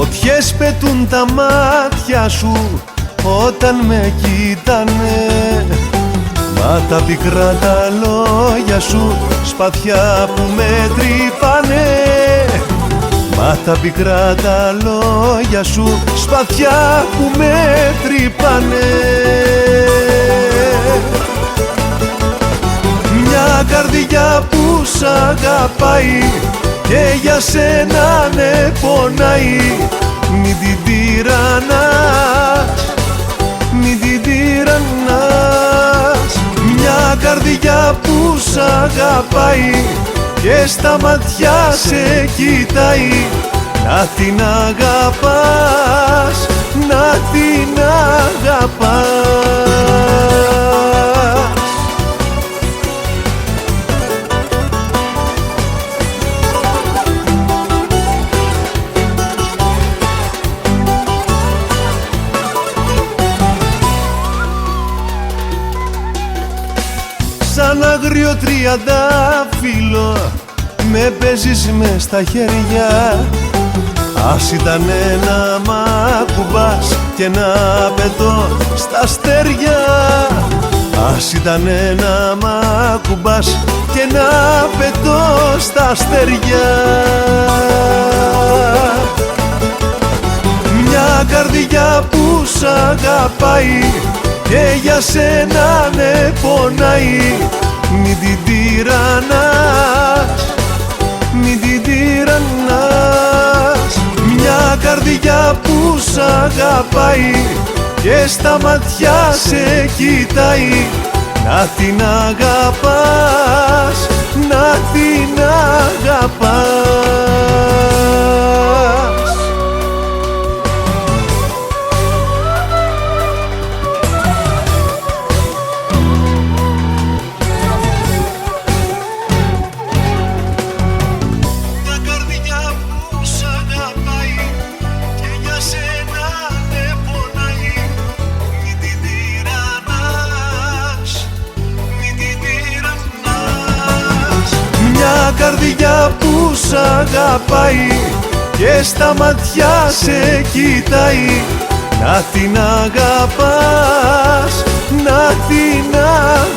Φωτιές πετούν τα μάτια σου όταν με κοίτανε, μα τα πικρά τα λόγια σου σπαθιά που με τρυπάνε. Μα τα πικρά τα λόγια σου σπαθιά που με τρυπάνε. Μια καρδιά που σ' αγαπάει και για σένα ναι πονάει, μην την τυραννάς, μην την τυραννάς. Μια καρδιά που σ' αγαπάει και στα ματιά σε κοιτάει, να την αγαπάς, να την αγαπάς. Σαν άγριο τριαντάφυλλο με παίζεις μες στα χέρια. Ας ήταν να μ' ακουμπάς και να πετώ στα αστέρια. Ας ήταν να μ' ακουμπάς και να πετώ στα αστέρια. Μια καρδιά που σ' αγαπάει και για σένα ναι πονάει, μην την τυραννάς, μην την τυραννάς. Μια καρδιά που σ' αγαπάει και στα ματιά σε κοιτάει, να την αγαπάς, να την αγαπάς. Καρδιά που σ' αγαπάει και στα ματιά σε κοιτάει, να την αγαπάς, να την αγαπάς.